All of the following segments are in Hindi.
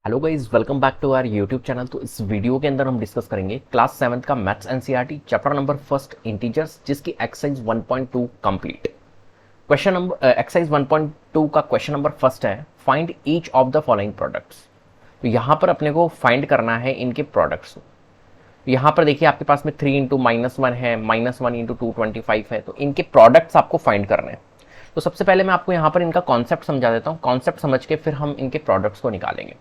Hello guys, welcome back to our YouTube channel. तो इस वीडियो के अंदर हम डिस्कस करेंगे क्लास 7th का maths NCERT chapter number first integers, जिसकी exercise 1.2 complete. Question number exercise 1.2 का क्वेश्चन नंबर फर्स्ट है, find each of the following products. तो यहाँ पर अपने को फाइंड करना है इनके प्रोडक्ट्स। यहाँ पर देखिए आपके पास में 3 इंटू -1 है, -1 इंटू 225 है, तो इनके प्रोडक्ट्स आपको फाइंड करने हैं। तो सबसे पहले मैं आपको यहाँ पर इनका कॉन्सेप्ट समझा देता हूँ। कॉन्सेप्ट समझ के फिर हम इनके प्रोडक्ट्स को निकालेंगे।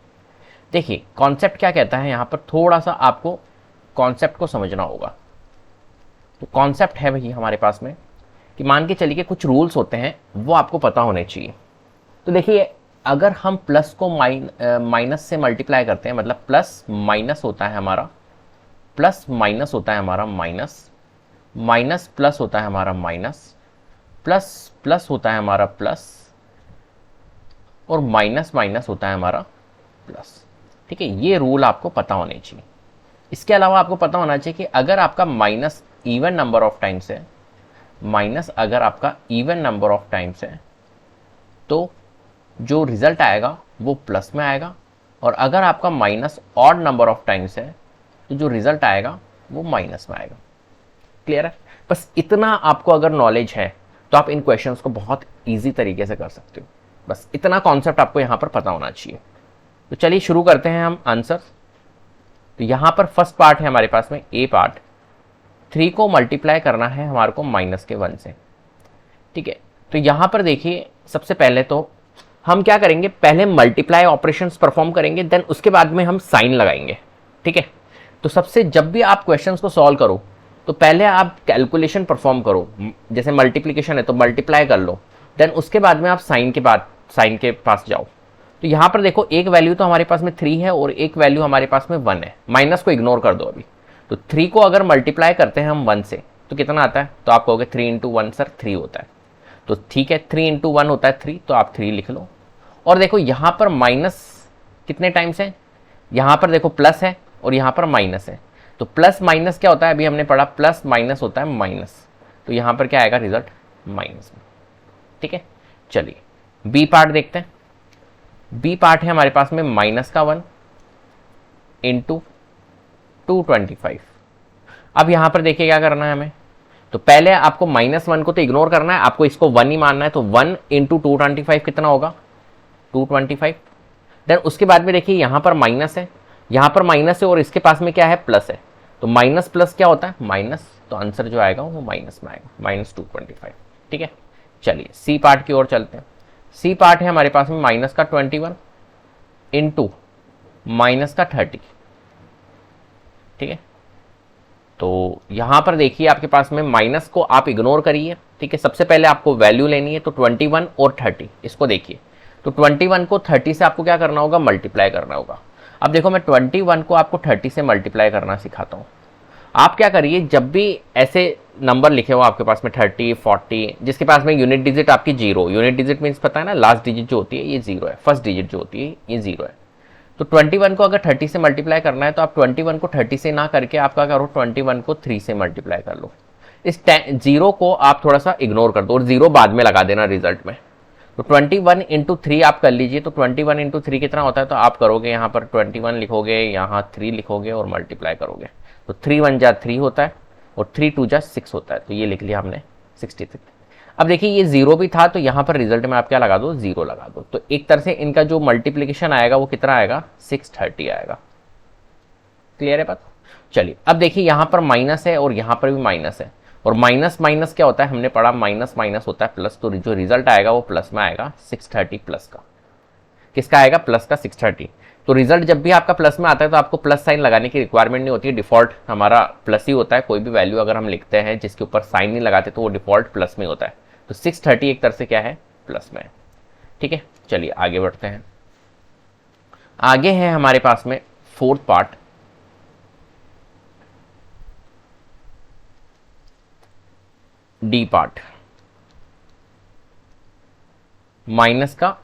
देखिए कॉन्सेप्ट क्या कहता है, यहां पर थोड़ा सा आपको कॉन्सेप्ट को समझना होगा। तो कॉन्सेप्ट है भाई हमारे पास में कि मान के चलिए कुछ रूल्स होते हैं, वो आपको पता होने चाहिए। तो देखिए अगर हम प्लस को माइनस से मल्टीप्लाई करते हैं, मतलब प्लस माइनस होता है हमारा, प्लस माइनस होता है हमारा माइनस, माइनस प्लस होता है हमारा माइनस, प्लस प्लस होता है हमारा प्लस, और माइनस माइनस होता है हमारा प्लस। ठीक है, ये रूल आपको पता होने चाहिए। इसके अलावा आपको पता होना चाहिए कि अगर आपका minus even number of times है, माइनस अगर आपका इवन नंबर ऑफ टाइम्स है, तो जो रिजल्ट आएगा वो प्लस में आएगा, और अगर आपका minus odd number of times है, तो जो रिजल्ट आएगा वो माइनस में आएगा। क्लियर है? बस इतना आपको अगर नॉलेज है तो आप इन क्वेश्चंस को बहुत ईजी तरीके से कर सकते हो। बस इतना कॉन्सेप्ट आपको यहां पर पता होना चाहिए। तो चलिए शुरू करते हैं हम आंसर। तो यहां पर फर्स्ट पार्ट है हमारे पास में ए पार्ट, 3 को मल्टीप्लाई करना है हमारे को -1 से। ठीक है, तो यहां पर देखिए सबसे पहले तो हम क्या करेंगे, पहले मल्टीप्लाई ऑपरेशंस परफॉर्म करेंगे, देन उसके बाद में हम साइन लगाएंगे। ठीक है, तो सबसे जब भी आप क्वेश्चंस को सॉल्व करो तो पहले आप कैलकुलेशन परफॉर्म करो। जैसे मल्टीप्लिकेशन है तो मल्टीप्लाई कर लो, देन उसके बाद में आप साइन के पास जाओ। तो यहां पर देखो एक वैल्यू तो हमारे पास में 3 है और एक वैल्यू हमारे पास में 1 है। माइनस को इग्नोर कर दो अभी। तो 3 को अगर मल्टीप्लाई करते हैं हम 1 से तो कितना आता है, तो आप कहोगे 3 इंटू 1 सर 3 होता है। तो ठीक है, 3 इंटू 1 होता है 3, तो आप 3 लिख लो। और देखो यहां पर माइनस कितने टाइम्स है, यहां पर देखो प्लस है और यहां पर माइनस है। तो प्लस माइनस क्या होता है, अभी हमने पढ़ा प्लस माइनस होता है माइनस। तो यहां पर क्या आएगा रिजल्ट, माइनस में। ठीक है, चलिए बी पार्ट देखते हैं। बी पार्ट है हमारे पास में -1 इंटू 225। अब यहां पर देखिए क्या करना है हमें, तो पहले आपको -1 को तो इग्नोर करना है, आपको इसको 1 ही मानना है। तो 1 इंटू 225 कितना होगा, 225। देन उसके बाद में देखिए यहां पर माइनस है, यहां पर माइनस है और इसके पास में क्या है, प्लस है। तो माइनस प्लस क्या होता है, माइनस। तो आंसर जो आएगा वो माइनस में आएगा, -225। ठीक है, चलिए सी पार्ट की ओर चलते हैं। सी पार्ट है हमारे पास में माइनस का 21 इंटू माइनस का 30। ठीक है, तो यहां पर देखिए आपके पास में माइनस को आप इग्नोर करिए। ठीक है, सबसे पहले आपको वैल्यू लेनी है, तो 21 और 30 इसको देखिए। तो 21 को 30 से आपको क्या करना होगा, मल्टीप्लाई करना होगा। अब देखो मैं 21 को आपको 30 से मल्टीप्लाई करना सिखाता हूं। आप क्या करिए, जब भी ऐसे नंबर लिखे हो आपके पास में 30, 40, जिसके पास में यूनिट डिजिट आपकी 0, यूनिट डिजिट मीन्स पता है ना, लास्ट डिजिट जो होती है ये 0 है, फर्स्ट डिजिट जो होती है ये 0 है। तो 21 को अगर 30 से मल्टीप्लाई करना है तो आप 21 को 30 से ना करके आप क्या करो, 21 को 3 से मल्टीप्लाई कर लो। इस 0 को आप थोड़ा सा इग्नोर कर दो और 0 बाद में लगा देना रिजल्ट में। तो 21 इंटू 3 आप कर लीजिए। तो 21 इंटू 3 कितना होता है, तो आप करोगे यहाँ पर 21 लिखोगे, यहाँ 3 लिखोगे और मल्टीप्लाई करोगे। तो 3 1 जा 3 होता है और 3 2 जा 6 होता है। तो ये लिख लिया हमने 63। अब देखिए ये 0 भी था, तो यहाँ पर रिजल्ट में आप क्या लगा दो, 0 लगा दो। तो एक तरह से इनका जो मल्टीप्लीकेशन आएगा वो कितना आएगा, 630 आएगा। क्लियर है बात? चलिए अब देखिए यहाँ पर माइनस है और यहाँ पर भी माइनस है, और माइनस माइनस क्या होता है, हमने पढ़ा माइनस माइनस होता है प्लस। तो जो रिजल्ट आएगा वो प्लस में आएगा, 630 प्लस का। किसका आएगा, प्लस का 630। तो रिजल्ट जब भी आपका प्लस में आता है तो आपको प्लस साइन लगाने की रिक्वायरमेंट नहीं होती है, डिफॉल्ट हमारा प्लस ही होता है। कोई भी वैल्यू अगर हम लिखते हैं जिसके ऊपर साइन नहीं लगाते तो वो डिफॉल्ट प्लस में होता है। तो 630 एक तरह से क्या है, प्लस में है। ठीक है, चलिए आगे बढ़ते हैं। आगे है हमारे पास में fourth part, D part, minus का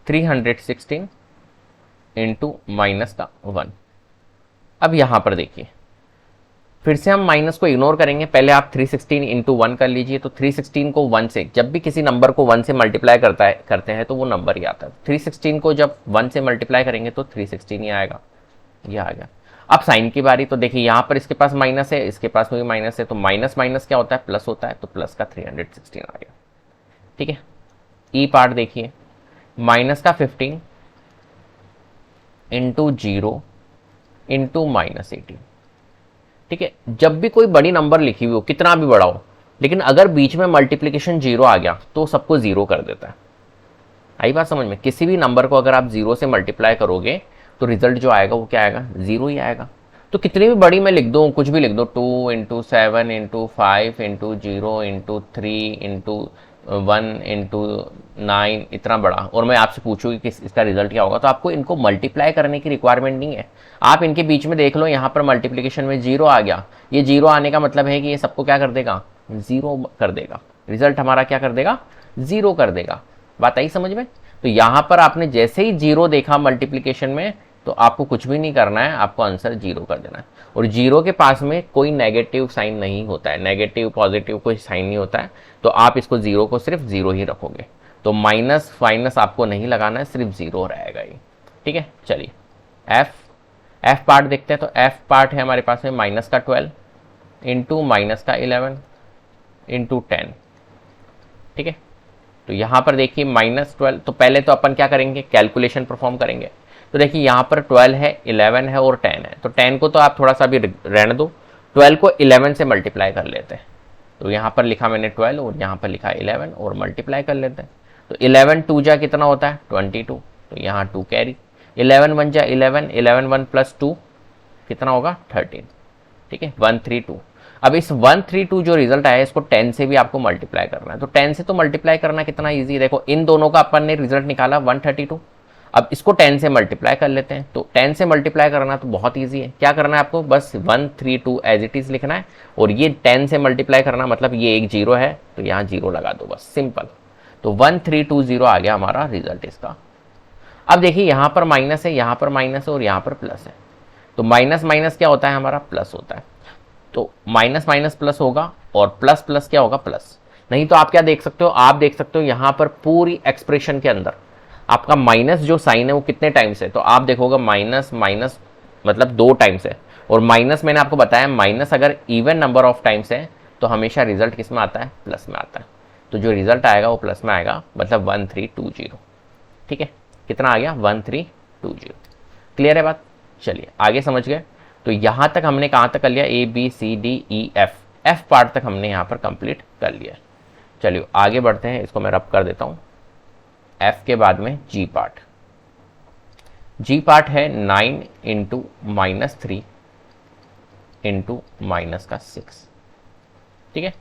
316 इंटू माइनस का 1। अब यहां पर देखिए फिर से हम माइनस को इग्नोर करेंगे, पहले आप 316 इंटू 1 कर लीजिए। तो 316 को 1 से, जब भी किसी नंबर को 1 से मल्टीप्लाई करते हैं तो वो नंबर ही आता है। 316 को जब 1 से मल्टीप्लाई करेंगे तो 316 ही आएगा, ये आ गया। अब साइन की बारी, तो देखिए यहाँ पर इसके पास माइनस है, इसके पास भी माइनस है, तो माइनस माइनस क्या होता है, प्लस होता है, तो प्लस का 316 आ गया। ठीक है, ई पार्ट देखिए, माइनस का 15 इंटू 0 इंटू माइनस 18। ठीक है, जब भी कोई बड़ी नंबर लिखी हुई हो, कितना भी बड़ा हो, लेकिन अगर बीच में मल्टीप्लीकेशन 0 आ गया तो सबको 0 कर देता है। आई बात समझ में? किसी भी नंबर को अगर आप 0 से मल्टीप्लाई करोगे तो रिजल्ट जो आएगा वो क्या आएगा, 0 ही आएगा। तो कितनी भी बड़ी मैं लिख दूँ, कुछ भी लिख दो, 2 into 7 into 5 into 0 into 3 into 1 into 9, इतना बड़ा, और मैं आपसे पूछूँ कि इसका रिजल्ट क्या होगा, तो आपको इनको मल्टीप्लाई करने की रिक्वायरमेंट नहीं है। आप इनके बीच में देख लो, यहाँ पर मल्टीप्लीकेशन में 0 आ गया, ये 0 आने का मतलब है कि ये सबको क्या कर देगा, 0 कर देगा। रिजल्ट हमारा क्या कर देगा, 0 कर देगा। बात आई समझ में? तो यहाँ पर आपने जैसे ही 0 देखा मल्टीप्लीकेशन में, तो आपको कुछ भी नहीं करना है, आपको आंसर 0 कर देना है। और 0 के पास में कोई नेगेटिव साइन नहीं होता है, नेगेटिव पॉजिटिव कोई साइन नहीं होता है, तो आप इसको 0 को सिर्फ 0 ही रखोगे। तो माइनस फाइनस आपको नहीं लगाना है, सिर्फ 0 रहेगा ये। ठीक है, चलिए एफ पार्ट देखते हैं। तो एफ पार्ट है हमारे पास में माइनस का 12 इंटू माइनस का 11 इंटू 10। ठीक है, तो यहाँ पर देखिए -12, तो पहले तो अपन क्या करेंगे, कैलकुलेशन परफॉर्म करेंगे। तो देखिए यहाँ पर 12 है, 11 है और 10 है, तो 10 को तो आप थोड़ा सा भी रहने दो, 12 को 11 से मल्टीप्लाई कर लेते हैं। तो यहाँ पर लिखा मैंने 12 और यहाँ पर लिखा 11 और मल्टीप्लाई कर लेते हैं। तो 11 2 जा कितना होता है, 22, तो यहाँ 2 कैरी, 11 1 जा 11, 11 1 प्लस 2 कितना होगा, 13। ठीक है, 132। अब इस 132 जो रिजल्ट आया, इसको 10 से भी आपको मल्टीप्लाई करना है। तो 10 से तो मल्टीप्लाई करना कितना इजी है, देखो इन दोनों का अपन ने रिजल्ट निकाला 132। अब इसको 10 से मल्टीप्लाई कर लेते हैं। तो 10 से मल्टीप्लाई करना तो बहुत ईजी है, क्या करना है आपको, बस 132 एज इट इज लिखना है, और ये 10 से मल्टीप्लाई करना मतलब ये एक 0 है, तो यहाँ 0 लगा दो, बस सिंपल। तो 1320 आ गया हमारा रिजल्ट इसका। अब देखिए यहाँ पर माइनस है, यहाँ पर माइनस है और यहाँ पर प्लस है। तो माइनस माइनस क्या होता है हमारा, प्लस होता है। तो माइनस माइनस प्लस होगा और प्लस प्लस क्या होगा, प्लस। नहीं तो आप क्या देख सकते हो, आप देख सकते हो यहाँ पर पूरी एक्सप्रेशन के अंदर आपका माइनस जो साइन है वो कितने टाइम्स है, तो आप देखोगे माइनस माइनस मतलब 2 टाइम्स है। और माइनस मैंने आपको बताया, माइनस अगर इवन नंबर ऑफ टाइम्स है तो हमेशा रिजल्ट किस में आता है, प्लस में आता है। तो जो रिजल्ट आएगा वो प्लस में आएगा, मतलब 1320। ठीक है, कितना आ गया, 1320। क्लियर है बात? चलिए आगे समझ गए। तो यहाँ तक हमने कहाँ तक कर लिया, ABCDEF, एफ पार्ट तक हमने यहाँ पर कंप्लीट कर लिया। चलिए आगे बढ़ते हैं, इसको मैं रब कर देता हूँ। एफ के बाद में जी पार्ट। जी पार्ट है 9 इंटू -3 इंटू -6। ठीक है,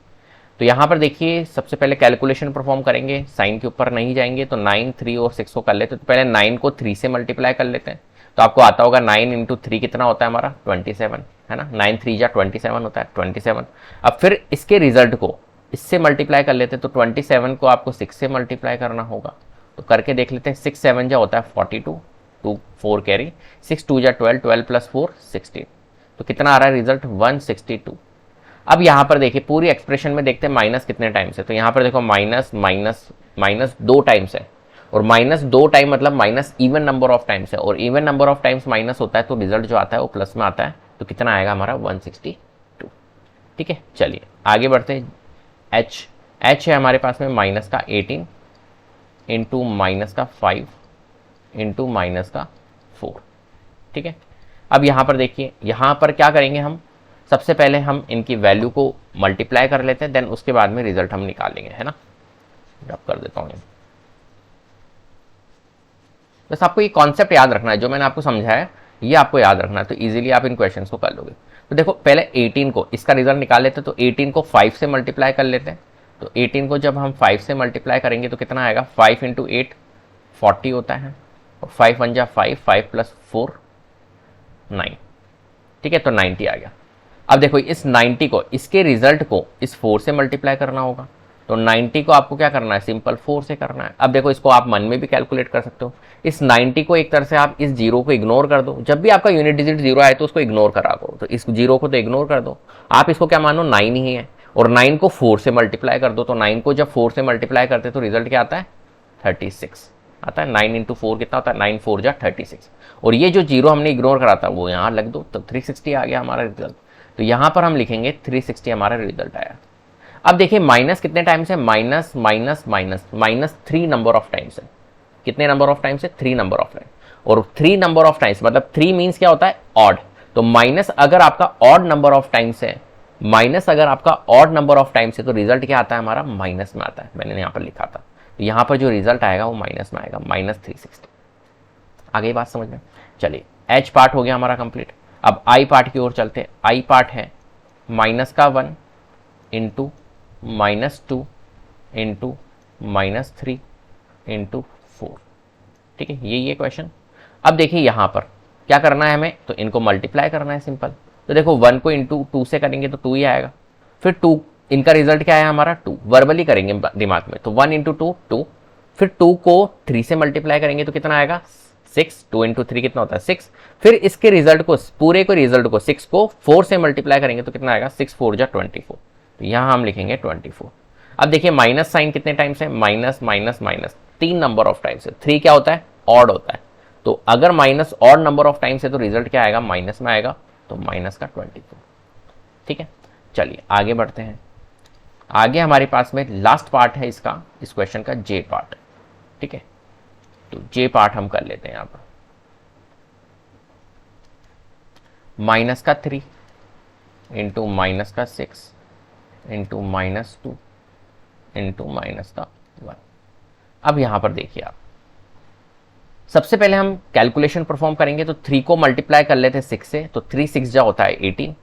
तो यहाँ पर देखिए सबसे पहले कैलकुलेशन परफॉर्म करेंगे, साइन के ऊपर नहीं जाएंगे। तो 9 3 और 6 को कर लेते हैं। तो पहले 9 को 3 से मल्टीप्लाई कर लेते हैं। तो आपको आता होगा 9 इंटू 3 कितना होता है हमारा, 27 है ना, 9 3 जा 27 होता है, 27। अब फिर इसके रिजल्ट को इससे मल्टीप्लाई कर लेते हैं। तो 27 को आपको 6 से मल्टीप्लाई करना होगा। तो करके देख लेते हैं, 6 7 जा होता है 42, 2 4 कैरी, 6 2 जा 12, 12 प्लस 4 16। तो कितना आ रहा है रिजल्ट, 162। अब यहाँ पर देखिए पूरी एक्सप्रेशन में देखते हैं माइनस कितने टाइम्स है। तो यहाँ पर देखो माइनस माइनस माइनस 2 टाइम्स है, और -2 टाइम मतलब minus even number of times है, और even number of times minus होता है तो रिजल्ट जो आता है वो प्लस में आता है। तो कितना आएगा हमारा, 162। ठीक है, चलिए आगे बढ़ते हैं। एच है हमारे पास में माइनस का 18 इंटू -5 इंटू -4। ठीक है, अब यहाँ पर देखिए, यहाँ पर क्या करेंगे हम, सबसे पहले हम इनकी वैल्यू को मल्टीप्लाई कर लेते हैं, देन उसके बाद में रिजल्ट हम निकालेंगे, है ना। रब कर देता हूँ। बस आपको ये कॉन्सेप्ट याद रखना है, जो मैंने आपको समझाया ये आपको याद रखना है, तो इजीली आप इन क्वेश्चंस को कर लोगे। तो देखो पहले 18 को, इसका रिजल्ट निकाल लेते हैं। तो 18 को 5 से मल्टीप्लाई कर लेते हैं। तो 18 को जब हम 5 से मल्टीप्लाई करेंगे तो कितना आएगा, 5 इंटू 8 40 होता है, और 5 1 जा 5, 5 प्लस 4 9। ठीक है, तो 90 आ गया। अब देखो इस 90 को, इसके रिजल्ट को इस 4 से मल्टीप्लाई करना होगा। तो 90 को आपको क्या करना है, सिंपल 4 से करना है। अब देखो इसको आप मन में भी कैलकुलेट कर सकते हो। इस 90 को एक तरह से आप इस जीरो को इग्नोर कर दो, जब भी आपका यूनिट डिजिट जीरो आए तो उसको इग्नोर करा करो, तो इस जीरो को तो इग्नोर कर दो, आप इसको क्या मानो 9 ही है, और 9 को 4 से मल्टीप्लाई कर दो। तो 9 को जब 4 से मल्टीप्लाई करते तो रिजल्ट क्या आता है, 36 आता है। 9 इंटू 4 कितना होता है, 9 4 जा 36, और ये जो जीरो हमने इग्नोर करा था वो यहाँ लग दो, तो 360 आ गया हमारा रिजल्ट। तो यहाँ पर हम लिखेंगे 360 हमारा रिजल्ट आया। अब देखिए माइनस कितने टाइम्स है, minus minus minus minus 3 number of times है। कितने नंबर ऑफ टाइम्स है, 3 नंबर ऑफ टाइम्स, और 3 नंबर ऑफ टाइम्स मतलब 3 मीन्स क्या होता है, ऑड। तो माइनस अगर आपका ऑड नंबर ऑफ टाइम्स है, माइनस अगर आपका ऑड नंबर ऑफ टाइम्स है तो रिजल्ट क्या आता है हमारा, माइनस में आता है। मैंने यहाँ पर लिखा था, तो यहाँ पर जो रिजल्ट आएगा वो माइनस में आएगा, माइनस 360। आगे बात समझ में। चलिए एच पार्ट हो गया हमारा कंप्लीट। अब आई पार्ट की ओर चलते हैं। आई पार्ट है माइनस का 1 into minus 2 into minus 3 into 4। ठीक है, ये क्वेश्चन। अब देखिए यहाँ पर क्या करना है हमें, तो इनको मल्टीप्लाई करना है सिंपल। तो देखो 1 को इंटू 2 से करेंगे तो 2 ही आएगा, फिर 2, इनका रिजल्ट क्या है हमारा 2, वर्बली करेंगे दिमाग में, तो 1 इंटू 2 2, फिर 2 को 3 से मल्टीप्लाई करेंगे तो कितना आएगा 6, 2 इंटू 3 कितना होता है 6, फिर इसके रिजल्ट को, पूरे को रिजल्ट को 6 को 4 से मल्टीप्लाई करेंगे तो कितना आएगा 6 4 जा 24, तो यहाँ हम लिखेंगे 24। अब देखिए माइनस साइन कितने टाइम्स है, minus minus minus 3 number of times है। 3 क्या होता है, ऑड होता है, तो अगर minus odd number of times है तो रिजल्ट क्या आएगा, माइनस में आएगा, तो माइनस का 24। ठीक है, चलिए आगे बढ़ते हैं। आगे हमारे पास में लास्ट पार्ट है इसका, इस क्वेश्चन का जे पार्ट। ठीक है, तो जे पार्ट हम कर लेते हैं यहां पर। माइनस का 3 इंटू माइनस का 6 इंटू माइनस 2 इंटू माइनस का 1। अब यहां पर देखिए आप, सबसे पहले हम कैलकुलेशन परफॉर्म करेंगे, तो 3 को मल्टीप्लाई कर लेते हैं 6 से, तो 3 6 जा होता है 18।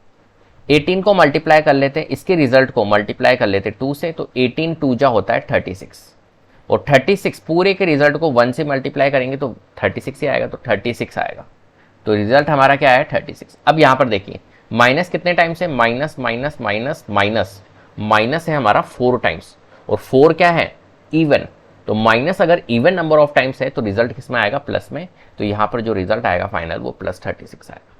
18 को मल्टीप्लाई कर लेते हैं, इसके रिजल्ट को मल्टीप्लाई कर लेते हैं 2 से, तो 18 2 जा होता है 36, और 36 पूरे के रिजल्ट को 1 से मल्टीप्लाई करेंगे तो 36 ही आएगा, तो 36 आएगा। तो रिजल्ट हमारा क्या है 36। अब यहां पर देखिए माइनस कितने टाइम्स है, minus minus minus minus minus है हमारा 4 टाइम्स, और 4 क्या है, इवन। तो माइनस अगर इवन नंबर ऑफ टाइम्स है तो रिजल्ट किस में आएगा, प्लस में। तो यहां पर जो रिजल्ट आएगा फाइनल वो प्लस 36 आएगा।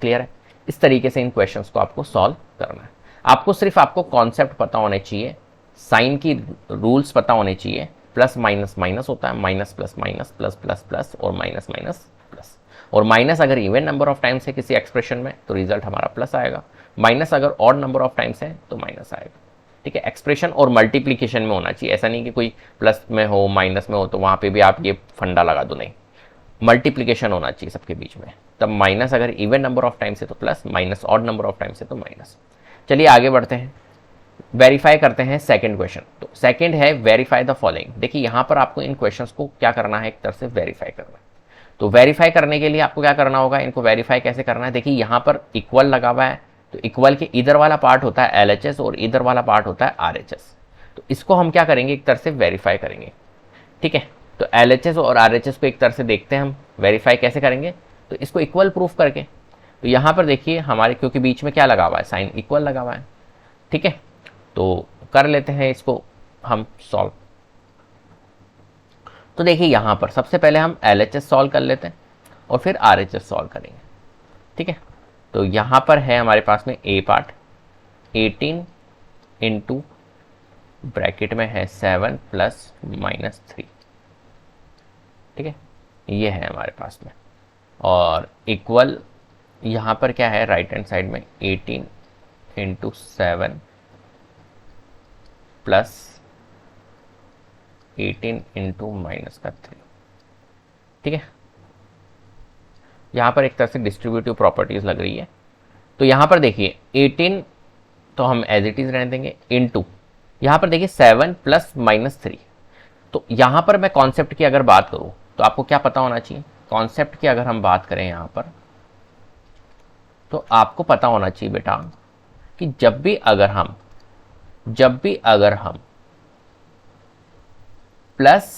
क्लियर है। इस तरीके से इन क्वेश्चंस को आपको सॉल्व करना है। आपको सिर्फ आपको कॉन्सेप्ट पता होने चाहिए, साइन की रूल्स पता होने चाहिए। प्लस माइनस माइनस होता है, minus plus minus, plus plus plus, और माइनस माइनस प्लस। और माइनस अगर इवन नंबर ऑफ टाइम्स है किसी एक्सप्रेशन में तो रिजल्ट हमारा प्लस आएगा, माइनस अगर ऑड नंबर ऑफ टाइम्स है तो माइनस आएगा। ठीक है, एक्सप्रेशन और मल्टीप्लीकेशन में होना चाहिए, ऐसा नहीं कि कोई प्लस में हो माइनस में हो तो वहां पे भी आप ये फंडा लगा दो, नहीं, मल्टीप्लीकेशन होना चाहिए सबके बीच में। तब माइनस अगर इवन नंबर ऑफ टाइम्स है तो plus, minus odd number of times है तो माइनस। चलिए आगे बढ़ते हैं, वेरीफाई करते हैं सेकंड क्वेश्चन। तो सेकंड है वेरीफाई द फॉलोइंग। देखिए यहां पर आपको इन क्वेश्चंस को क्या करना है, एक तरह से वेरीफाई करना है। तो वेरीफाई करने के लिए आपको क्या करना होगा, इनको वेरीफाई कैसे करना है। देखिए यहां पर इक्वल लगा हुआ है, तो इक्वल के इधर वाला पार्ट होता है LHS और इधर वाला पार्ट होता है RHS। तो इसको हम क्या करेंगे, एक तरह से वेरीफाई करेंगे। ठीक है, तो LHS और RHS को एक तरह से देखते हैं हम वेरीफाई कैसे करेंगे, तो इसको इक्वल प्रूफ करके। तो यहां पर देखिए हमारे, क्योंकि बीच में क्या लगा हुआ है, साइन इक्वल लगा हुआ है। ठीक है, तो कर लेते हैं इसको हम सॉल्व। तो देखिए यहां पर सबसे पहले हम LHS सॉल्व कर लेते हैं और फिर RHS सॉल्व करेंगे। ठीक है, तो यहां पर है हमारे पास में ए पार्ट 18 इंटू ब्रैकेट में है 7 प्लस माइनस 3। ठीक है, ये है हमारे पास में, और इक्वल यहां पर क्या है, राइट हैंड साइड में 18 इंटू 7 प्लस 18 इंटू माइनस का 3। ठीक है, यहां पर एक तरह से डिस्ट्रीब्यूटिव प्रॉपर्टीज लग रही है। तो यहां पर देखिए 18 तो हम एज इट इज रहने देंगे, इंटू यहां पर देखिए 7 प्लस माइनस 3। तो यहां पर मैं कॉन्सेप्ट की अगर बात करूं तो आपको क्या पता होना चाहिए, कॉन्सेप्ट की अगर हम बात करें यहां पर, तो आपको पता होना चाहिए बेटा कि जब भी अगर हम प्लस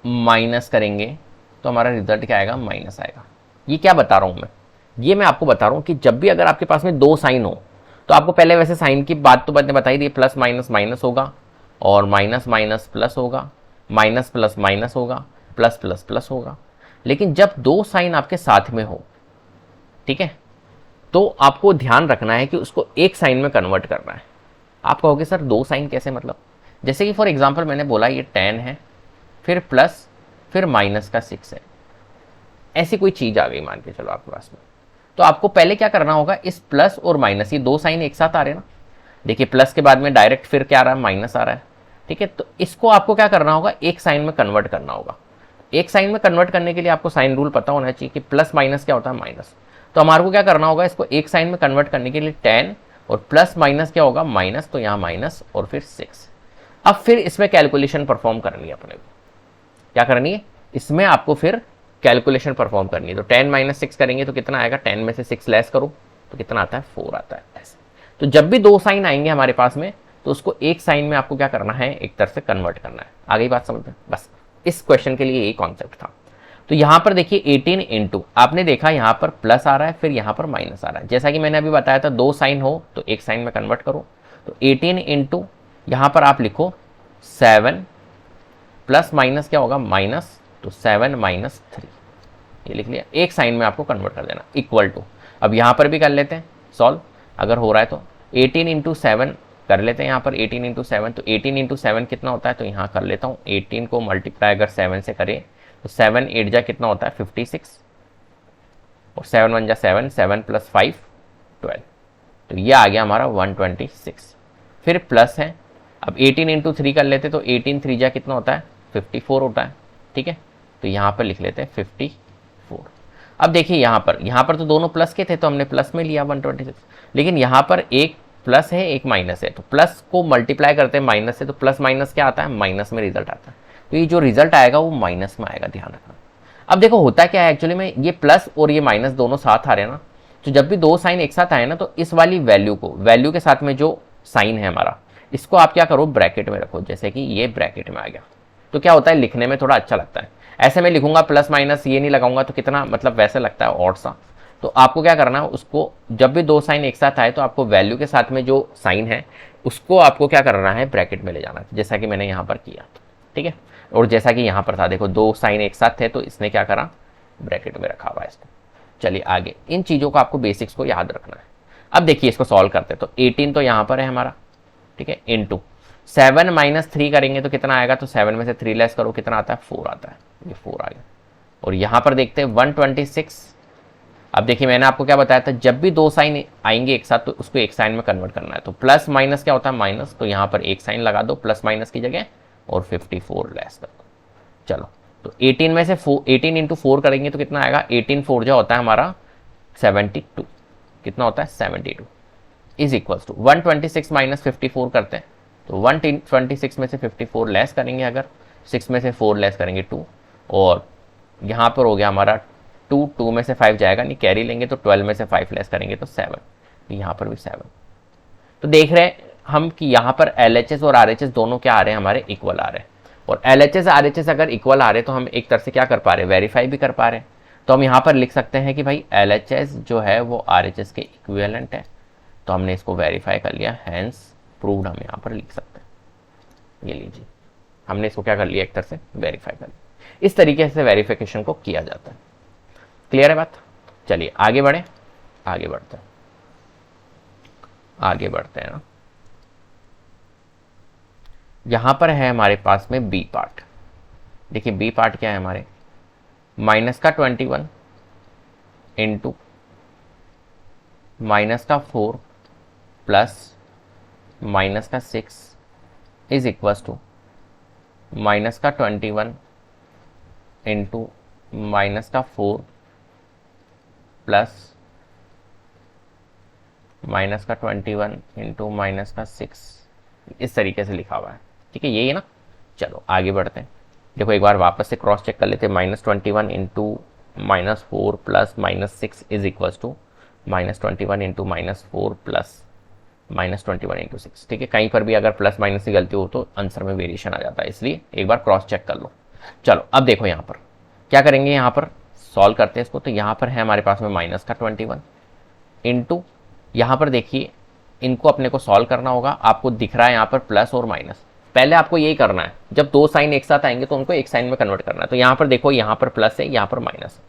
माइनस करेंगे तो हमारा रिजल्ट क्या आएगा, माइनस आएगा। ये क्या बता रहा हूं मैं, ये मैं आपको बता रहा हूं कि जब भी अगर आपके पास में दो साइन हो तो आपको पहले वैसे साइन की बात तो मैंने बताई दी, प्लस माइनस माइनस होगा और माइनस माइनस प्लस होगा, माइनस प्लस माइनस होगा, प्लस प्लस प्लस होगा। लेकिन जब दो साइन आपके साथ में हो, ठीक है, तो आपको ध्यान रखना है कि उसको एक साइन में कन्वर्ट करना है। आप कहोगे सर दो साइन कैसे, मतलब जैसे कि फॉर एग्जांपल मैंने बोला ये 10 है, फिर प्लस, फिर माइनस का 6 है, ऐसी कोई चीज आ गई मान के चलो आपके पास में। तो आपको पहले क्या करना होगा, इस प्लस और माइनस, ये दो साइन एक साथ आ रहे हैं ना, देखिए प्लस के बाद में डायरेक्ट फिर क्या आ रहा है, माइनस आ रहा है, ठीक है, तो इसको आपको क्या करना होगा, एक साइन में कन्वर्ट करना होगा। एक साइन में कन्वर्ट करने के लिए आपको साइन रूल पता होना चाहिए कि प्लस माइनस क्या होता है, माइनस। तो हमारे को क्या करना होगा, इसको एक साइन में कन्वर्ट करने के लिए 10 और प्लस माइनस क्या होगा, माइनस, तो यहाँ माइनस और फिर 6। अब फिर इसमें कैलकुलेशन परफॉर्म करनी है अपने को, क्या करनी है, इसमें आपको फिर कैलकुलेशन परफॉर्म करनी है। तो 10 माइनस 6 करेंगे तो कितना आएगा, 10 में से 6 लेस करो तो कितना आता है, 4 आता है, ऐसे। तो जब भी दो साइन आएंगे हमारे पास में, तो उसको एक साइन में आपको क्या करना है, एक तरह से कन्वर्ट करना है। आगे बात समझ में, बस इस क्वेश्चन के लिए यही कॉन्सेप्ट था। तो यहां पर देखिए 18 इंटू, आपने देखा यहां पर प्लस आ रहा है, फिर यहां पर माइनस आ रहा है, जैसा कि मैंने अभी बताया था, दो साइन हो तो एक साइन में कन्वर्ट करो। तो 18 इंटू, यहां पर आप लिखो 7 प्लस माइनस क्या होगा, माइनस, तो 7 माइनस 3, ये लिख लिया, एक साइन में आपको कन्वर्ट कर देना, इक्वल टू। अब यहां पर भी कर लेते हैं सॉल्व, अगर हो रहा है तो 18 इंटू 7 कर लेते हैं, यहाँ पर 18 इंटू 7, तो 18 इंटू 7 कितना होता है, तो यहाँ कर लेता हूँ, 18 को मल्टीप्लाई अगर 7 से करें तो 7 8 जा कितना होता है, 56, और 7 1 जा 7, 7 प्लस 5 12, तो ये आ गया हमारा 126। फिर प्लस है, अब 18 इंटू 3 कर लेते तो 18 3 जा कितना होता है, 54 होता है, ठीक है, तो यहाँ पर लिख लेते हैं 54। अब देखिए यहाँ पर तो दोनों प्लस के थे तो हमने प्लस में लिया 126, लेकिन यहाँ पर एक प्लस है एक माइनस है, तो प्लस को मल्टीप्लाई करते हैं माइनस से, तो प्लस माइनस क्या आता है, माइनस में रिजल्ट आता है, तो ये जो रिजल्ट आएगा वो माइनस में आएगा, ध्यान रखना। अब देखो होता क्या है एक्चुअली में, ये प्लस और ये माइनस दोनों साथ आ रहे हैं ना, तो जब भी दो साइन एक साथ आए ना, तो इस वाली वैल्यू को, वैल्यू के साथ में जो साइन है हमारा, इसको आप क्या करो, ब्रैकेट में रखो, जैसे कि ये ब्रैकेट में आ गया, तो क्या होता है, लिखने में थोड़ा अच्छा लगता है। ऐसे में लिखूंगा प्लस माइनस ये नहीं लगाऊंगा तो कितना मतलब वैसे लगता है ऑड सा। तो आपको क्या करना है, उसको जब भी दो साइन एक साथ आए तो आपको वैल्यू के साथ में जो साइन है उसको आपको क्या करना है, ब्रैकेट में ले जाना है, जैसा कि मैंने यहाँ पर किया, ठीक है। और जैसा कि यहाँ पर था, देखो दो साइन एक साथ थे तो इसने क्या करा, ब्रैकेट में रखा हुआ है इसको। चलिए आगे, इन चीज़ों को आपको बेसिक्स को याद रखना है। अब देखिए इसको सॉल्व करते हैं, तो 18 तो यहाँ पर है हमारा, ठीक है, इंटू 7 माइनस 3 करेंगे तो कितना आएगा, तो 7 में से 3 लेस करो कितना आता है, 4 आता है, ये 4 आ गया। और यहाँ पर देखते हैं 126। अब देखिए मैंने आपको क्या बताया था, जब भी दो साइन आएंगे एक साथ तो उसको एक साइन में कन्वर्ट करना है, तो प्लस माइनस क्या होता है, माइनस, तो यहाँ पर एक साइन लगा दो प्लस माइनस की जगह और 54 लेस कर दो। चलो तो 18 में से 18 इंटू 4 करेंगे तो कितना आएगा, 18 4 जो होता है हमारा 72, कितना होता है 72, इज इक्वल्स टू 126 माइनस 54 करते हैं, तो 126 में से 54 लेस करेंगे, अगर 6 में से 4 लेस करेंगे 2, और यहाँ पर हो गया हमारा 2 में से 5 जाएगा नहीं, कैरी लेंगे तो 12 में से 5 लेस करेंगे तो 7, यहाँ पर भी 7। तो देख रहे हैं हम कि यहाँ पर LHS और RHS दोनों क्या आ रहे हैं, हमारे इक्वल आ रहे हैं। और LHS RHS अगर इक्वल आ रहे हैं तो हम एक तरह से क्या कर पा रहे हैं, वेरीफाई भी कर पा रहे हैं। तो हम यहाँ पर लिख सकते हैं कि भाई LHS जो है वो RHS के इक्विवेलेंट है, तो हमने इसको वेरीफाई कर लिया, हैंस प्रूव्ड हम यहाँ पर लिख सकते हैं। ये लीजिए हमने इसको क्या कर लिया, एक तरह से वेरीफाई कर लिया। इस तरीके से वेरिफिकेशन को किया जाता है। क्लियर है बात? चलिए आगे बढ़े, आगे बढ़ते हैं, आगे बढ़ते हैं ना। यहां पर है हमारे पास में बी पार्ट। देखिए बी पार्ट क्या है हमारे, माइनस का 21 इंटू माइनस का 4 प्लस माइनस का 6 इज इक्वल्स टू माइनस का 21 इंटू माइनस का 4 प्लस माइनस का 21 इंटू माइनस का 6, इस तरीके से लिखा हुआ है, ठीक है, यही है ना। चलो आगे बढ़ते हैं। देखो एक बार वापस से क्रॉस चेक कर लेते हैं, -21 into -4 plus -6 is equals to -21 into -4 plus -21 into 6, ठीक है। कहीं पर भी अगर प्लस माइनस की गलती हो तो आंसर में वेरिएशन आ जाता है, इसलिए एक बार क्रॉस चेक कर लो। चलो अब देखो यहाँ पर क्या करेंगे, यहाँ पर सॉल्व करते हैं इसको। तो यहाँ पर है हमारे पास में माइनस का 21 इंटू, यहाँ पर देखिए इनको अपने को सॉल्व करना होगा। आपको दिख रहा है यहाँ पर प्लस और माइनस, पहले आपको यही करना है, जब दो साइन एक साथ आएंगे तो उनको एक साइन में कन्वर्ट करना है। तो यहाँ पर देखो, यहाँ पर प्लस है, यहाँ पर माइनस,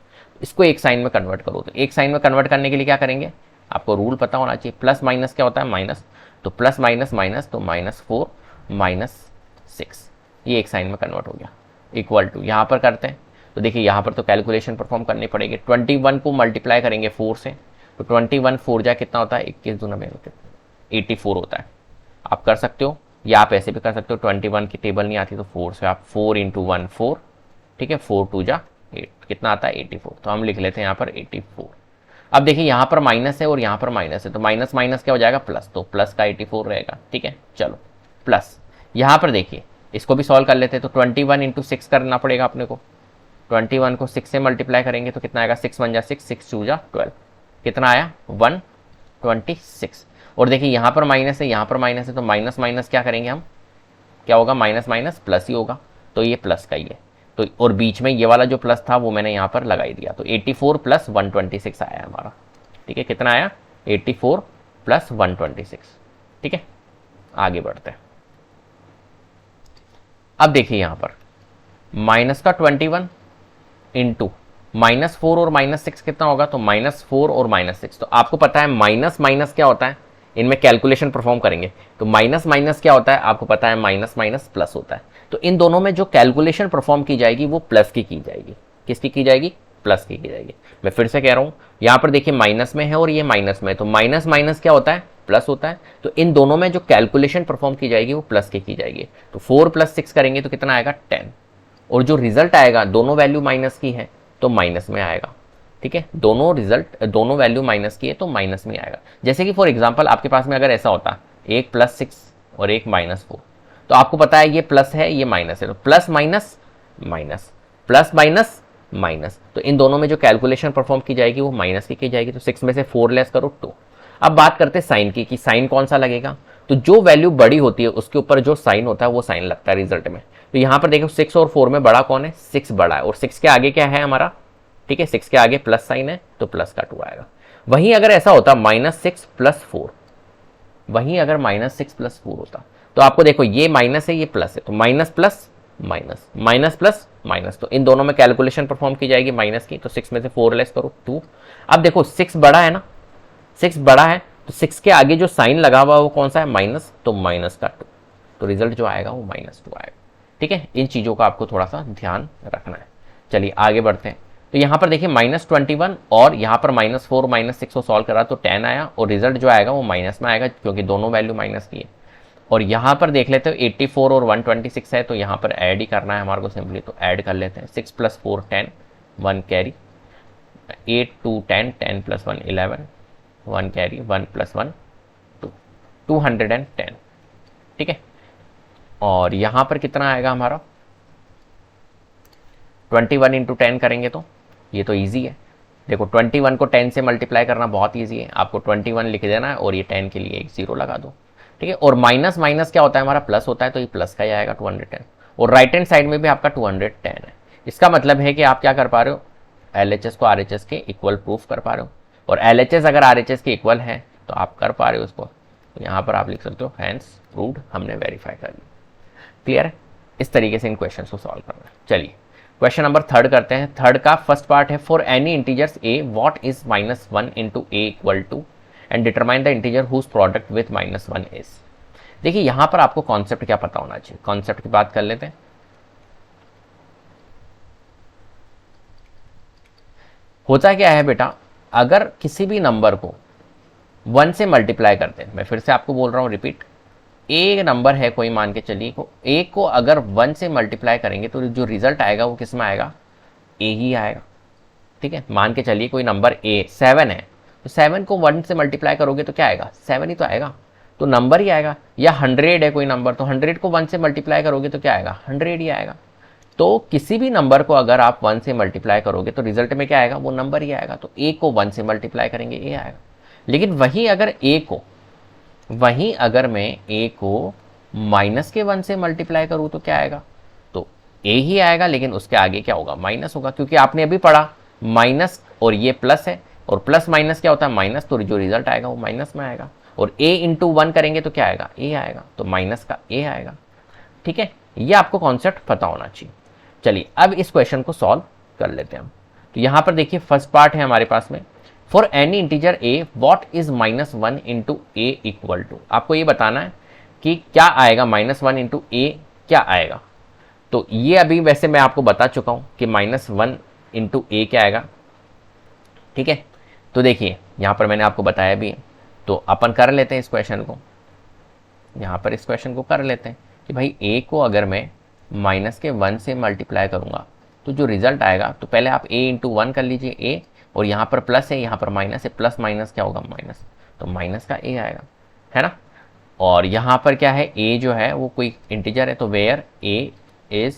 इसको एक साइन में कन्वर्ट करो। तो एक साइन में कन्वर्ट करने के लिए क्या करेंगे, आपको रूल पता होना चाहिए, प्लस माइनस क्या होता है, माइनस। तो प्लस माइनस माइनस, तो -4 -6, ये एक साइन में कन्वर्ट हो गया, इक्वल टू यहाँ पर करते हैं। तो देखिए यहाँ पर तो कैलकुलेशन परफॉर्म करनी पड़ेगी। 21 को मल्टीप्लाई करेंगे 4 से, तो 21 4 जा कितना होता है, 21 दूना में 84 होता है। आप कर सकते हो, या आप ऐसे भी कर सकते हो, 21 की टेबल नहीं आती तो 4 से आप 4 × 1 4, ठीक है, 4 2 जा 8, कितना आता है 84। तो हम लिख लेते हैं यहाँ पर 84। अब देखिए यहाँ पर माइनस है और यहाँ पर माइनस है, तो माइनस माइनस क्या हो जाएगा, प्लस, तो प्लस का 84 रहेगा, ठीक है। चलो प्लस, यहाँ पर देखिए इसको भी सॉल्व कर लेते हैं। तो 21 × 6 करना पड़ेगा अपने को। 21 को 6 से मल्टीप्लाई करेंगे तो कितना आएगा, 6 1 जा 6, 6 2 जा 12, कितना आया 126। और देखिए यहाँ पर माइनस है, यहाँ पर माइनस है, तो माइनस माइनस क्या करेंगे हम, क्या होगा, माइनस माइनस प्लस ही होगा, तो ये प्लस का ही है। तो और बीच में ये वाला जो प्लस था वो मैंने यहाँ पर लगाई दिया, तो 84 + 126 आया हमारा, ठीक है। कितना आया, 84 + 126, ठीक है। आगे बढ़ते हैं। अब देखिए यहाँ पर माइनस का 21 इंटू -4 और -6 कितना होगा, तो -4 और -6। तो आपको पता है माइनस माइनस क्या होता है, इनमें कैलकुलेशन परफॉर्म करेंगे तो माइनस माइनस क्या होता है, आपको पता है माइनस माइनस प्लस होता है। तो इन दोनों में जो कैलकुलेशन परफॉर्म की जाएगी वो प्लस की जाएगी। किसकी की जाएगी, प्लस की जाएगी। मैं फिर से कह रहा हूं, यहां पर देखिए माइनस में है और ये माइनस में है, तो माइनस माइनस क्या होता है, प्लस होता है। तो इन दोनों में जो कैलकुलेशन परफॉर्म की जाएगी वो प्लस की जाएगी। तो 4 + 6 करेंगे तो कितना आएगा, 10। और जो रिजल्ट आएगा, दोनों वैल्यू माइनस की है तो माइनस में आएगा, ठीक है। दोनों वैल्यू माइनस की है तो माइनस में आएगा। जैसे कि फॉर एग्जांपल आपके पास में अगर ऐसा होता, एक +6 और एक -4, तो आपको पता है ये प्लस है ये माइनस है, तो plus minus minus, plus minus minus, तो इन दोनों में जो कैलकुलेशन परफॉर्म की जाएगी वो माइनस की जाएगी। तो 6 में से 4 लेस करो 2। अब बात करते हैं साइन की, कि साइन कौन सा लगेगा। तो जो वैल्यू बड़ी होती है उसके ऊपर जो साइन होता है वो साइन लगता है रिजल्ट में। तो यहाँ पर देखो 6 और 4 में बड़ा कौन है, 6 बड़ा है, और 6 के आगे क्या है हमारा, ठीक है, 6 के आगे प्लस साइन है तो प्लस का 2 आएगा। वहीं अगर ऐसा होता -6 + 4, वहीं अगर -6 + 4 होता, तो आपको देखो ये माइनस है ये प्लस है, तो minus plus minus, minus plus minus, तो इन दोनों में कैलकुलेशन परफॉर्म की जाएगी माइनस की। तो 6 में से 4 लेस करो 2। अब देखो 6 बड़ा है ना, 6 बड़ा है तो 6 के आगे जो साइन लगा हुआ वो कौन सा है, माइनस, तो माइनस का 2, तो रिजल्ट जो आएगा वो -2 आएगा, ठीक है। इन चीज़ों का आपको थोड़ा सा ध्यान रखना है। चलिए आगे बढ़ते हैं। तो यहाँ पर देखिए -21 और यहाँ पर -4 -6 को सॉल्व करा तो 10 आया, और रिजल्ट जो आएगा वो माइनस में आएगा क्योंकि दोनों वैल्यू माइनस की है। और यहाँ पर देख लेते हो 84 और 126 है, तो यहाँ पर ऐड ही करना है हमारे को सिंपली, तो ऐड कर लेते हैं। 6 + 4 10, 1 कैरी, 8 2 10, 10 + 1 11, 1 कैरी, 1 + 1 2, 210, ठीक है। और यहाँ पर कितना आएगा हमारा, 21 × 10 करेंगे तो ये तो ईजी है। देखो 21 को 10 से मल्टीप्लाई करना बहुत ईजी है, आपको 21 लिख देना है और ये 10 के लिए एक 0 लगा दो, ठीक है। और माइनस माइनस क्या होता है हमारा, प्लस होता है, तो ये प्लस का ही आएगा 210। और राइट हैंड साइड में भी आपका 210 है। इसका मतलब है कि आप क्या कर पा रहे हो, LHS को RHS के इक्वल प्रूफ कर पा रहे हो, और LHS अगर RHS के इक्वल है तो आप कर पा रहे हो इसको। तो यहाँ पर आप लिख सकते हो हैंस प्रूव्ड, हमने वेरीफाई कर लिया। क्लियर है, इस तरीके से इन क्वेश्चन को सॉल्व करना है। चलिए क्वेश्चन नंबर 3 करते हैं। थर्ड का फर्स्ट पार्ट है, for any integers a what is -1 × a = and determine the integer whose product with -1 is. देखिए यहां पर आपको कॉन्सेप्ट क्या पता होना चाहिए, कॉन्सेप्ट की बात कर लेते हैं। होता क्या है बेटा, अगर किसी भी नंबर को 1 से मल्टीप्लाई करते हैं, मैं फिर से आपको बोल रहा हूं रिपीट, एक नंबर है कोई, मान के चलिए को a को अगर 1 से मल्टीप्लाई करेंगे तो जो रिजल्ट आएगा वो किस में आएगा, a ही आएगा, ठीक है। मान के चलिए कोई नंबर a 7 है, तो 7 को 1 से मल्टीप्लाई करोगे तो क्या आएगा, 7 ही तो आएगा, तो नंबर ही आएगा। या 100 है कोई नंबर, तो 100 को 1 से मल्टीप्लाई करोगे तो क्या आएगा, 100 ही आएगा। तो किसी भी नंबर को अगर आप 1 से मल्टीप्लाई करोगे तो रिजल्ट में क्या आएगा, वो नंबर ही आएगा। तो a को 1 से मल्टीप्लाई करेंगे a आएगा। लेकिन वहीं अगर मैं a को माइनस के 1 से मल्टीप्लाई करूँ तो क्या आएगा, तो a ही आएगा, लेकिन उसके आगे क्या होगा, माइनस होगा, क्योंकि आपने अभी पढ़ा माइनस और ये प्लस है, और प्लस माइनस क्या होता है, माइनस, तो जो रिजल्ट आएगा वो माइनस में आएगा। और a इंटू 1 करेंगे तो क्या आएगा, a आएगा, तो माइनस का a आएगा। ठीक है, ये आपको कॉन्सेप्ट पता होना चाहिए। चलिए अब इस क्वेश्चन को सॉल्व कर लेते हैं हम। तो यहां पर देखिए फर्स्ट पार्ट है हमारे पास में, for any integer a what is -1 into a equal to, आपको ये बताना है कि क्या आएगा, -1 इंटू ए क्या आएगा। तो ये अभी वैसे मैं आपको बता चुका हूं कि -1 इंटू ए क्या आएगा। ठीक है, तो देखिए यहां पर मैंने आपको बताया भी है, तो अपन कर लेते हैं इस क्वेश्चन को, यहां पर इस क्वेश्चन को कर लेते हैं कि भाई a को अगर मैं -1 से मल्टीप्लाई करूंगा तो जो रिजल्ट आएगा, तो पहले आप a इंटू 1 कर लीजिए a, और यहाँ पर प्लस है, यहाँ पर माइनस है, प्लस माइनस क्या होगा, माइनस, तो माइनस का a आएगा, है ना। और यहाँ पर क्या है, a जो है वो कोई इंटीजर है, तो where a is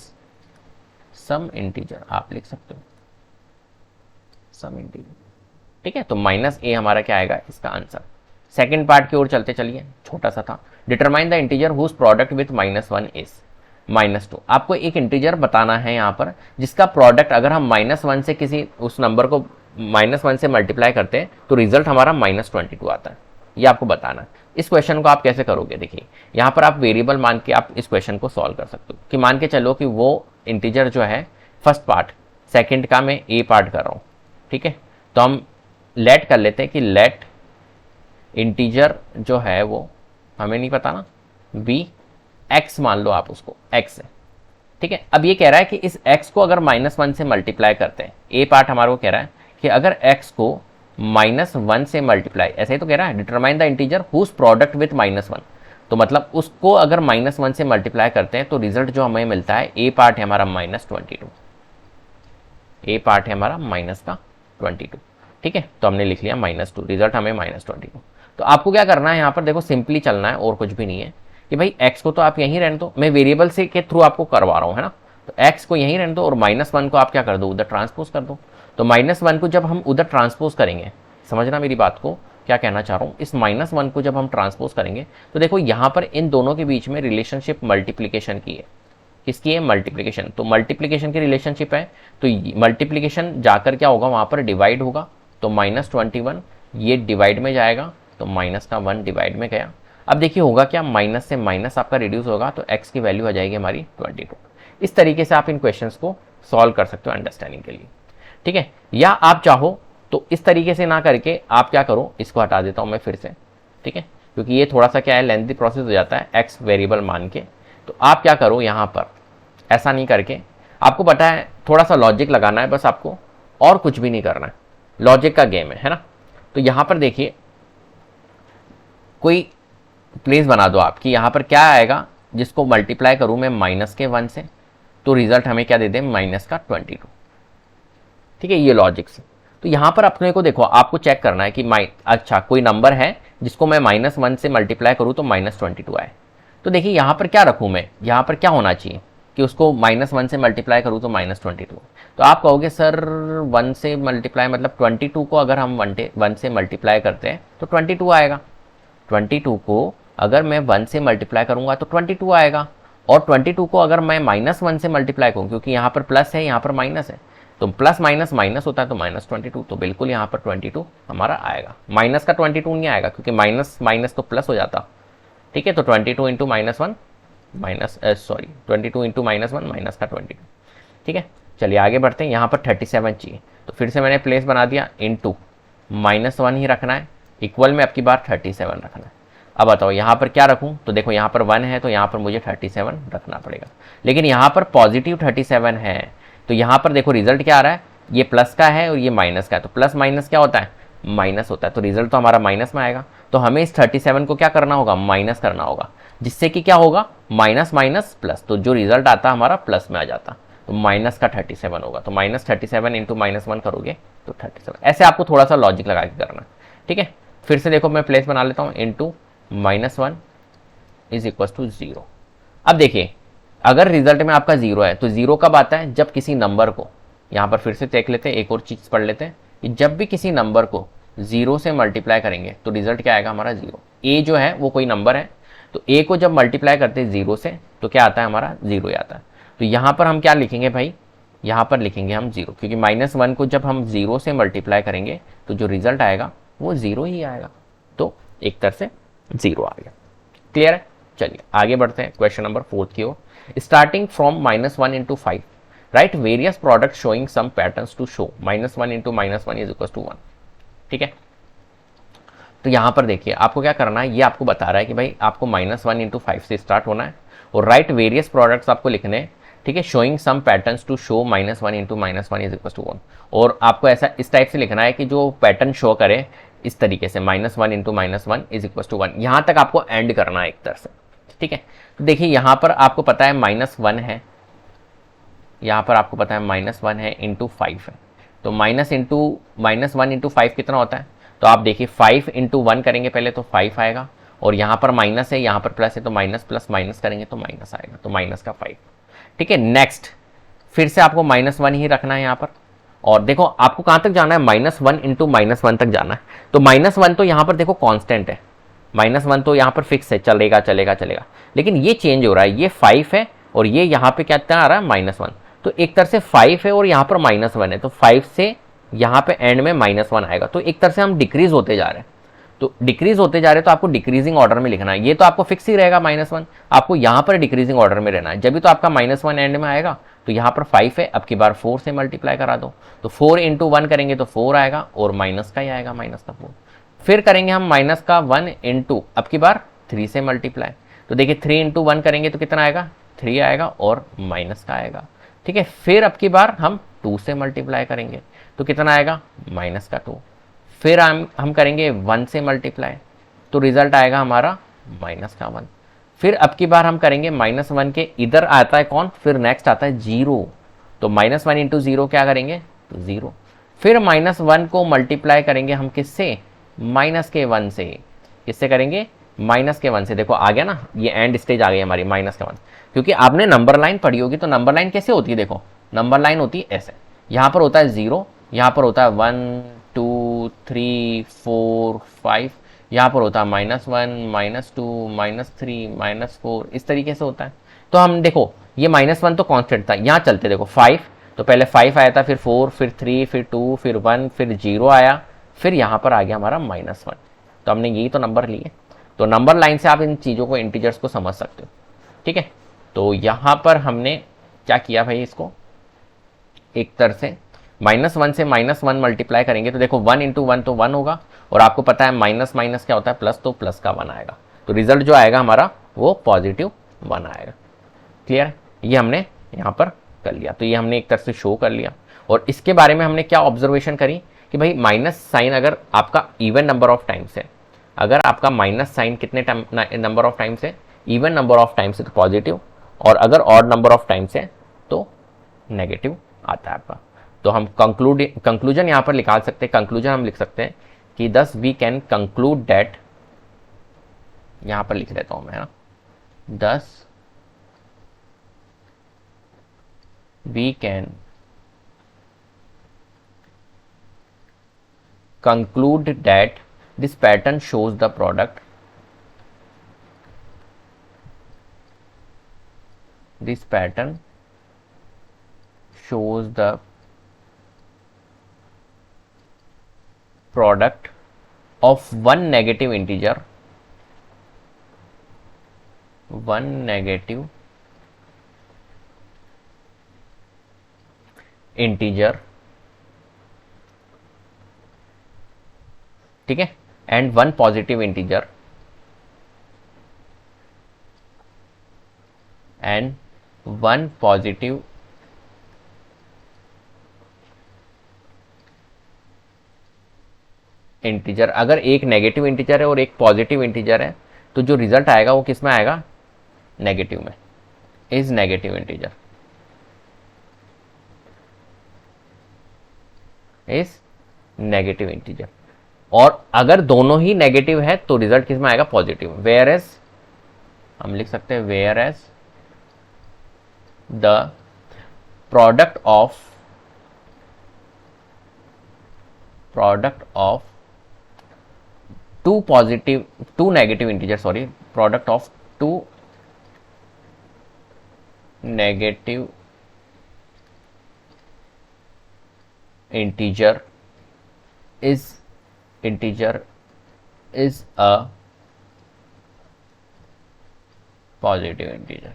some integer, आप लिख सकते हो सम इंटीजर। ठीक है, तो -a हमारा क्या आएगा, इसका आंसर। सेकंड पार्ट की ओर चलते चलिए, छोटा सा था, determine the integer whose product with -1 is -2। आपको एक इंटीजर बताना है यहाँ पर जिसका प्रोडक्ट अगर हम -1 से किसी उस नंबर को -1 से मल्टीप्लाई करते हैं तो रिजल्ट हमारा -22 आता है, ये आपको बताना है। इस क्वेश्चन को आप कैसे करोगे, देखिए यहाँ पर आप वेरिएबल मान के आप इस क्वेश्चन को सॉल्व कर सकते हो कि मान के चलो कि वो इंटीजर जो है फर्स्ट पार्ट, सेकंड का मैं ए पार्ट कर रहा हूँ। ठीक है, तो हम लेट कर लेते हैं कि लेट इंटीजर जो है वो हमें नहीं पता ना, बी एक्स मान लो आप उसको, एक्स है। ठीक है, अब ये कह रहा है कि इस x को अगर -1 से मल्टीप्लाई करते हैं, ए पार्ट हमारे को कह रहा है कि अगर x को -1 से मल्टीप्लाई, ऐसे ही तो कह रहा है, determine the integer whose product with -1, तो मतलब उसको अगर -1 से मल्टीप्लाई करते हैं तो रिजल्ट जो हमें मिलता है, ए पार्ट है हमारा -22, ए पार्ट है हमारा -22। ठीक है, तो हमने लिख लिया -2, रिजल्ट हमें -22। तो आपको क्या करना है यहाँ पर, देखो सिंपली चलना है और कुछ भी नहीं है कि भाई x को तो आप यहीं रहने दो, मैं वेरिएबल से के थ्रू आपको करवा रहा हूँ, है ना। तो x को यहीं रहने दो और -1 को आप क्या कर दो, उधर ट्रांसपोज कर दो। तो -1 को जब हम उधर ट्रांसपोज करेंगे, समझना मेरी बात को, क्या कहना चाह रहा हूँ, इस -1 को जब हम ट्रांसपोज करेंगे तो देखो यहाँ पर इन दोनों के बीच में रिलेशनशिप मल्टीप्लीकेशन की है, किसकी है, मल्टीप्लीकेशन। तो मल्टीप्लीकेशन की रिलेशनशिप है, तो मल्टीप्लीकेशन जाकर क्या होगा, वहाँ पर डिवाइड होगा, तो -21 ये डिवाइड में जाएगा, तो -1 डिवाइड में गया। अब देखिए होगा क्या, माइनस से माइनस आपका रिड्यूस होगा, तो x की वैल्यू आ जाएगी हमारी 22। इस तरीके से आप इन क्वेश्चंस को सॉल्व कर सकते हो अंडरस्टैंडिंग के लिए। ठीक है, या आप चाहो तो इस तरीके से ना करके आप क्या करो, इसको हटा देता हूं मैं फिर से। ठीक है, क्योंकि ये थोड़ा सा क्या है, लेंथी प्रोसेस हो जाता है x वेरिएबल मान के। तो आप क्या करो, यहाँ पर ऐसा नहीं करके, आपको पता है थोड़ा सा लॉजिक लगाना है बस आपको, और कुछ भी नहीं करना है, लॉजिक का गेम है ना। तो यहाँ पर देखिए कोई प्लेस बना दो आप कि यहाँ पर क्या आएगा, जिसको मल्टीप्लाई करूँ मैं -1 से, तो रिजल्ट हमें क्या दे दे, -22। ठीक है, ये लॉजिक से। तो यहाँ पर अपने को देखो, आपको चेक करना है कि अच्छा कोई नंबर है जिसको मैं -1 से मल्टीप्लाई करूँ तो -22 आए। तो देखिए यहाँ पर क्या रखूँ मैं, यहाँ पर क्या होना चाहिए कि उसको -1 से मल्टीप्लाई करूँ तो -22। तो आप कहोगे सर 1 से मल्टीप्लाई मतलब 22 को अगर हम 1 से मल्टीप्लाई करते हैं तो 22 आएगा, 22 को अगर मैं 1 से मल्टीप्लाई करूंगा तो 22 आएगा, और 22 को अगर मैं -1 से मल्टीप्लाई करूँ, क्योंकि यहाँ पर प्लस है यहाँ पर माइनस है, तो प्लस माइनस माइनस होता है, तो -22, तो बिल्कुल यहाँ पर 22 हमारा आएगा। माइनस का 22 नहीं आएगा क्योंकि माइनस माइनस तो प्लस हो जाता। ठीक है, तो 22 इंटू -1 22 इंटू -1 माइनस का 22। ठीक है, चलिए आगे बढ़ते हैं। यहाँ पर 37 चाहिए, तो फिर से मैंने प्लेस बना दिया, इंटू -1 ही रखना है, इक्वल में आपकी बार 37 रखना है। अब बताओ यहाँ पर क्या रखूँ, तो देखो यहाँ पर 1 है तो यहाँ पर मुझे 37 रखना पड़ेगा, लेकिन यहाँ पर पॉजिटिव 37 है, तो यहाँ पर देखो रिजल्ट क्या आ रहा है, ये प्लस का है और ये माइनस का है, तो प्लस माइनस क्या होता है, माइनस होता है, तो रिजल्ट तो हमारा माइनस में आएगा। तो हमें इस 37 को क्या करना होगा, माइनस करना होगा, जिससे कि क्या होगा, माइनस माइनस प्लस, तो जो रिजल्ट आता हमारा प्लस में आ जाता, तो माइनस का 37 होगा, तो -37 इंटू -1 करोगे तो 37। ऐसे आपको थोड़ा सा लॉजिक लगा के करना। ठीक है, फिर से देखो मैं प्लेस बना लेता हूँ, इंटू -1 इज इक्वल टू 0। अब देखिए अगर रिजल्ट में आपका 0 है तो 0 कब आता है, जब किसी नंबर को, यहाँ पर फिर से देख लेते हैं, एक और चीज पढ़ लेते हैं कि जब भी किसी नंबर को 0 से मल्टीप्लाई करेंगे तो रिजल्ट क्या आएगा हमारा 0। ए जो है वो कोई नंबर है, तो ए को जब मल्टीप्लाई करते हैं 0 से तो क्या आता है हमारा 0 ही आता है। तो यहाँ पर हम क्या लिखेंगे भाई, यहाँ पर लिखेंगे हम 0, क्योंकि -1 को जब हम 0 से मल्टीप्लाई करेंगे तो जो रिजल्ट आएगा वो 0 ही आएगा। तो एक तरह से जीरो आ गया। क्लियर है? चलिए आगे बढ़ते हैं क्वेश्चन नंबर 4 की ओर। Starting from -1 into 5, right various product showing some patterns to show -1 into -1 is equal to 1। ठीक है, तो यहां पर देखिए आपको क्या करना है, ये आपको बता रहा है कि भाई आपको -1 into 5 से स्टार्ट होना है और राइट वेरियस प्रोडक्ट्स आपको लिखने हैं। ठीक है, showing some patterns to show -1 into -1 is equal to 1, और आपको ऐसा इस टाइप से लिखना है कि जो पैटर्न शो करे इस तरीके से -1 into -1 इज इक्वल टू 1, यहां तक आपको एंड करना है एक तरह से। ठीक है, तो देखिए यहां पर आपको पता है -1 है, यहां पर आपको पता है -1 है इंटू 5 है, तो -1 इंटू 5 कितना होता है, तो आप देखिए 5 इंटू 1 करेंगे पहले तो 5 आएगा, और यहाँ पर माइनस है यहाँ पर प्लस है, तो माइनस प्लस माइनस करेंगे तो माइनस आएगा, तो माइनस का 5। ठीक है, नेक्स्ट फिर से आपको -1 ही रखना है यहाँ पर, और देखो आपको कहाँ तक जाना है, -1 इंटू -1 तक जाना है, तो -1 तो यहाँ पर देखो कांस्टेंट है, -1 तो यहाँ पर फिक्स है, चलेगा चलेगा चलेगा, लेकिन ये चेंज हो रहा है, ये 5 है और ये यहाँ पे क्या आ रहा है -1, तो एक तरह से 5 है और यहाँ पर -1 है, तो 5 से यहाँ पे एंड में -1 आएगा, तो एक तरह से हम डिक्रीज होते जा रहे हैं, तो डिक्रीज होते जा रहे हैं, तो आपको डिक्रीजिंग ऑर्डर में लिखना है, ये तो आपको फिक्स ही रहेगा -1, आपको यहाँ पर डिक्रीजिंग ऑर्डर में रहना है, जब भी तो आपका -1 एंड में आएगा, तो यहाँ पर 5 है, अब की बार 4 से मल्टीप्लाई करा दो, तो 4 इंटू 1 करेंगे तो 4 आएगा और माइनस का ही आएगा, माइनस का 4, फिर करेंगे हम माइनस का 1 इंटू अब की बार 3 से मल्टीप्लाई, तो देखिए 3 इंटू 1 करेंगे तो कितना आएगा, 3 आएगा और माइनस का आएगा। ठीक है, फिर अब की बार हम 2 से मल्टीप्लाई करेंगे तो कितना आएगा, माइनस का 2, फिर हम करेंगे 1 से मल्टीप्लाई, तो रिजल्ट आएगा हमारा माइनस का 1, फिर अब की बार हम करेंगे -1 के इधर आता है कौन, फिर नेक्स्ट आता है 0, तो -1 इंटू 0 क्या करेंगे, तो 0, फिर -1 को मल्टीप्लाई करेंगे हम किससे, -1 से, किससे करेंगे, -1 से, देखो आ गया ना, ये एंड स्टेज आ गई हमारी -1, क्योंकि आपने नंबर लाइन पढ़ी होगी, तो नंबर लाइन कैसे होती है, देखो नंबर लाइन होती है ऐसे, यहाँ पर होता है 0, यहाँ पर होता है 1 2 3 4 5, यहाँ पर होता है -1 -2 -3 -4, इस तरीके से होता है। तो हम देखो ये -1 तो कांस्टेंट था, यहाँ चलते देखो 5, तो पहले 5 आया था, फिर 4 फिर 3 फिर 2 फिर 1 फिर 0 आया, फिर यहाँ पर आ गया हमारा -1, तो हमने यही तो नंबर लिए, तो नंबर लाइन से आप इन चीज़ों को इंटीजर्स को समझ सकते हो। ठीक है, तो यहाँ पर हमने क्या किया भाई, इसको एक तरह से -1 से -1 मल्टीप्लाई करेंगे, तो देखो 1 इंटू 1 तो 1 होगा, और आपको पता है माइनस माइनस क्या होता है प्लस, तो प्लस का 1 आएगा, तो रिजल्ट जो आएगा हमारा वो +1 आएगा। क्लियर है, ये हमने यहाँ पर कर लिया, तो ये हमने एक तरह से शो कर लिया, और इसके बारे में हमने क्या ऑब्जर्वेशन करी कि भाई माइनस साइन अगर आपका इवन नंबर ऑफ टाइम्स है, अगर आपका माइनस साइन कितने नंबर ऑफ टाइम्स है, इवन नंबर ऑफ टाइम्स है तो पॉजिटिव, और अगर ऑड नंबर ऑफ टाइम्स है तो नेगेटिव आता है आपका। तो हम कंक्लूजन यहाँ पर निकाल सकते हैं, कंक्लूजन हम लिख सकते हैं कि दस वी कैन कंक्लूड दैट, यहाँ पर लिख देता हूँ मैं, है ना, दस we can conclude that this pattern shows the product, this pattern shows the product of one negative integer, one negative integer, ठीक है, and one positive integer, and one positive integer. अगर एक नेगेटिव इंटीजर है और एक पॉजिटिव इंटीजर है, तो जो रिजल्ट आएगा वो किस में आएगा, नेगेटिव में, is negative integer, is negative integer. और अगर दोनों ही नेगेटिव है तो रिजल्ट किस में आएगा, पॉजिटिव। वेयर एज हम लिख सकते हैं, where as the product of two negative integer, sorry, product of two negative integer is a positive integer.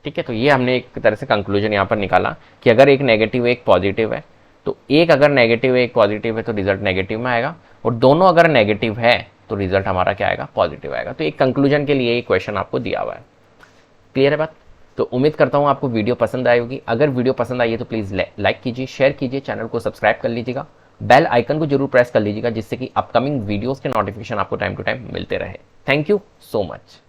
ठीक है, तो ये हमने एक तरह से कंक्लूजन यहाँ पर निकाला कि अगर एक नेगेटिव एक पॉजिटिव है तो एक अगर नेगेटिव एक पॉजिटिव है तो रिजल्ट नेगेटिव में आएगा, और दोनों अगर नेगेटिव है तो रिजल्ट हमारा क्या आएगा, पॉजिटिव आएगा। तो एक कंक्लूजन के लिए ये क्वेश्चन आपको दिया हुआ है। क्लियर है बात? तो उम्मीद करता हूँ आपको वीडियो पसंद आई होगी। अगर वीडियो पसंद आई है तो प्लीज़ लाइक कीजिए, शेयर कीजिए, चैनल को सब्सक्राइब कर लीजिएगा, बेल आइकन को जरूर प्रेस कर लीजिएगा, जिससे कि अपकमिंग वीडियोस के नोटिफिकेशन आपको टाइम टू टाइम मिलते रहे। Thank you so much.